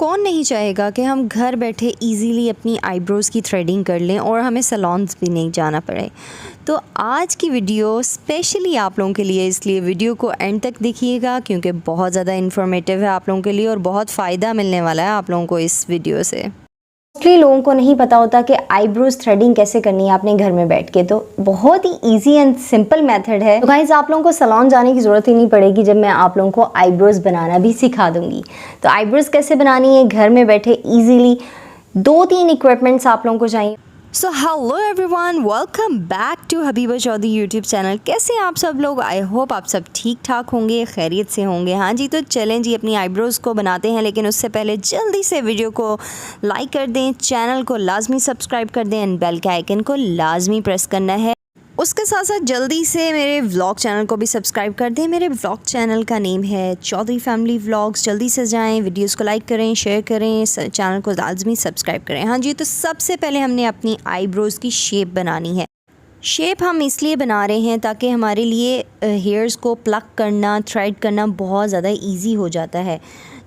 कौन नहीं चाहेगा कि हम घर बैठे इजीली अपनी आईब्रोज़ की थ्रेडिंग कर लें और हमें सैलून्स भी नहीं जाना पड़े। तो आज की वीडियो स्पेशली आप लोगों के लिए, इसलिए वीडियो को एंड तक देखिएगा क्योंकि बहुत ज़्यादा इन्फॉर्मेटिव है आप लोगों के लिए और बहुत फ़ायदा मिलने वाला है आप लोगों को इस वीडियो से। मोस्टली लोगों को नहीं पता होता कि आईब्रोज थ्रेडिंग कैसे करनी है आपने घर में बैठ के। तो बहुत ही इजी एंड सिंपल मेथड है। तो गाइस आप लोगों को सैलून जाने की ज़रूरत ही नहीं पड़ेगी जब मैं आप लोगों को आईब्रोज बनाना भी सिखा दूंगी। तो आईब्रोज कैसे बनानी है घर में बैठे इजीली, 2-3 इक्विपमेंट्स आप लोगों को चाहिए। So hello everyone, welcome back to Habiba Chaudhary YouTube channel. कैसे हैं आप सब लोग? आई होप आप सब ठीक ठाक होंगे, खैरियत से होंगे। हाँ जी, तो चलें जी अपनी आईब्रोज़ को बनाते हैं, लेकिन उससे पहले जल्दी से वीडियो को लाइक कर दें, चैनल को लाजमी सब्सक्राइब कर दें एंड बेल के आइकन को लाजमी प्रेस करना है। उसके साथ साथ जल्दी से मेरे व्लॉग चैनल को भी सब्सक्राइब कर दें। मेरे व्लॉग चैनल का नेम है चौधरी फैमिली व्लॉग्स। जल्दी से जाएं, वीडियोस को लाइक करें, शेयर करें, चैनल को लाजमी सब्सक्राइब करें। हाँ जी, तो सबसे पहले हमने अपनी आईब्रोज़ की शेप बनानी है। शेप हम इसलिए बना रहे हैं ताकि हमारे लिए हेयर्स को प्लक करना, थ्रेड करना बहुत ज़्यादा ईजी हो जाता है।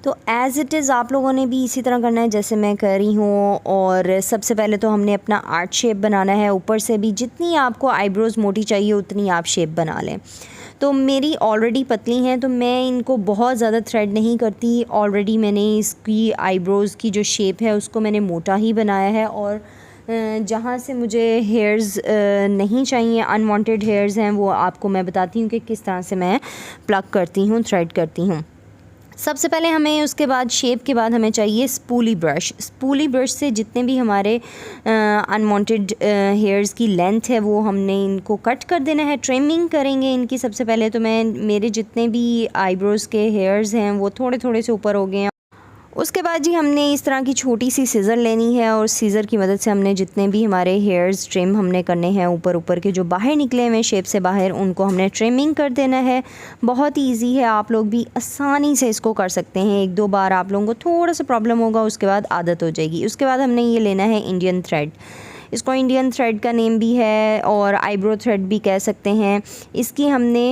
तो एज़ इट इज़ आप लोगों ने भी इसी तरह करना है जैसे मैं कर रही हूँ। और सबसे पहले तो हमने अपना आर्ट शेप बनाना है। ऊपर से भी जितनी आपको आईब्रोज़ मोटी चाहिए उतनी आप शेप बना लें। तो मेरी ऑलरेडी पतली हैं तो मैं इनको बहुत ज़्यादा थ्रेड नहीं करती। ऑलरेडी मैंने इसकी आईब्रोज़ की जो शेप है उसको मैंने मोटा ही बनाया है। और जहाँ से मुझे हेयर्स नहीं चाहिए, अनवांटेड हेयर्स हैं, वो आपको मैं बताती हूँ कि किस तरह से मैं प्लग करती हूँ, थ्रेड करती हूँ। सबसे पहले हमें उसके बाद शेप के बाद हमें चाहिए स्पूली ब्रश। स्पूली ब्रश से जितने भी हमारे अनवांटेड हेयर्स की लेंथ है वो हमने इनको कट कर देना है, ट्रिमिंग करेंगे इनकी। सबसे पहले तो मेरे जितने भी आईब्रोज़ के हेयर्स हैं वो थोड़े थोड़े से ऊपर हो गए हैं। उसके बाद जी हमने इस तरह की छोटी सी सीज़र लेनी है और सीज़र की मदद से हमने जितने भी हमारे हेयर्स ट्रिम हमने करने हैं, ऊपर के जो बाहर निकले हुए शेप से बाहर, उनको हमने ट्रिमिंग कर देना है। बहुत ही ईजी है, आप लोग भी आसानी से इसको कर सकते हैं। 1-2 बार आप लोगों को थोड़ा सा प्रॉब्लम होगा, उसके बाद आदत हो जाएगी। उसके बाद हमने ये लेना है इंडियन थ्रेड। इसको इंडियन थ्रेड का नेम भी है और आईब्रो थ्रेड भी कह सकते हैं। इसकी हमने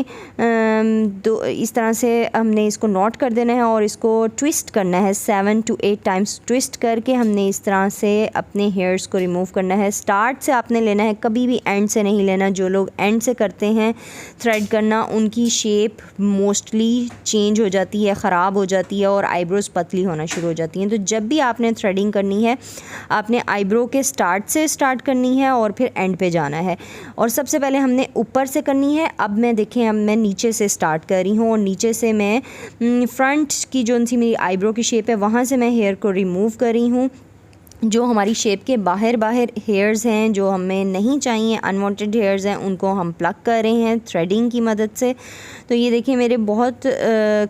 इस तरह से हमने इसको नॉट कर देना है और इसको ट्विस्ट करना है। 7 to 8 टाइम्स ट्विस्ट करके हमने इस तरह से अपने हेयर्स को रिमूव करना है। स्टार्ट से आपने लेना है, कभी भी एंड से नहीं लेना। जो लोग एंड से करते हैं थ्रेड करना, उनकी शेप मोस्टली चेंज हो जाती है, ख़राब हो जाती है और आईब्रोज़ पतली होना शुरू हो जाती हैं। तो जब भी आपने थ्रेडिंग करनी है, आपने आईब्रो के स्टार्ट से स्टार्ट करनी है और फिर एंड पे जाना है। और सबसे पहले हमने ऊपर से करनी है। अब मैं देखें, अब मैं नीचे से स्टार्ट कर रही हूँ और नीचे से मैं फ्रंट की जो सी मेरी आईब्रो की शेप है वहाँ से मैं हेयर को रिमूव कर रही हूँ। जो हमारी शेप के बाहर हेयर्स हैं जो हमें नहीं चाहिए, अनवांटेड हेयर्स हैं, उनको हम प्लग कर रहे हैं थ्रेडिंग की मदद से। तो ये देखिए मेरे बहुत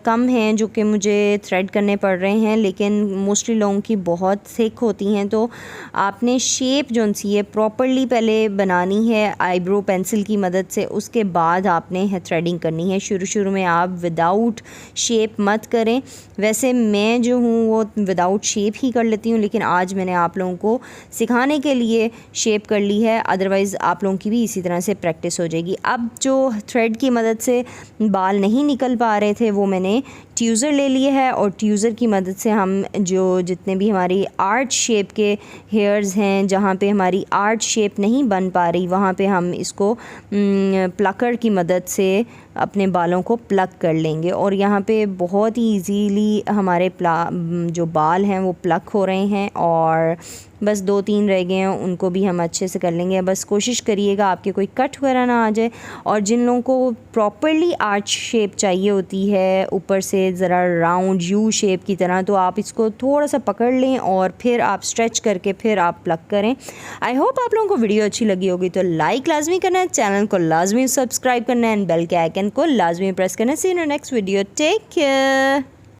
कम हैं जो कि मुझे थ्रेड करने पड़ रहे हैं, लेकिन मोस्टली लोगों की बहुत थिक होती हैं। तो आपने शेप जो सी है प्रॉपरली पहले बनानी है आईब्रो पेंसिल की मदद से, उसके बाद आपने थ्रेडिंग करनी है। शुरू में आप विदाउट शेप मत करें। वैसे मैं जो हूँ वो विदाउट शेप ही कर लेती हूँ, लेकिन आज मैंने आप लोगों को सिखाने के लिए शेप कर ली है। अदरवाइज़ आप लोगों की भी इसी तरह से प्रैक्टिस हो जाएगी। अब जो थ्रेड की मदद से बाल नहीं निकल पा रहे थे वो मैंने ट्यूज़र ले लिए है और ट्यूज़र की मदद से हम जो जितने भी हमारी आर्ट शेप के हेयर्स हैं, जहाँ पे हमारी आर्ट शेप नहीं बन पा रही, वहाँ पे हम इसको प्लकर की मदद से अपने बालों को प्लग कर लेंगे। और यहाँ पे बहुत ही इजीली हमारे जो बाल हैं वो प्लग हो रहे हैं और बस 2-3 रह गए हैं, उनको भी हम अच्छे से कर लेंगे। बस कोशिश करिएगा आपके कोई कट वगैरह ना आ जाए। और जिन लोगों को प्रॉपरली आर्च शेप चाहिए होती है, ऊपर से ज़रा राउंड यू शेप की तरह, तो आप इसको थोड़ा सा पकड़ लें और फिर आप स्ट्रेच करके फिर आप प्लग करें। आई होप आप लोगों को वीडियो अच्छी लगी होगी। तो लाइक लाजमी करना है, चैनल को लाजमी सब्सक्राइब करना है एंड बेल के आइकन को लाजमी प्रेस करना है। See you in next video, take care.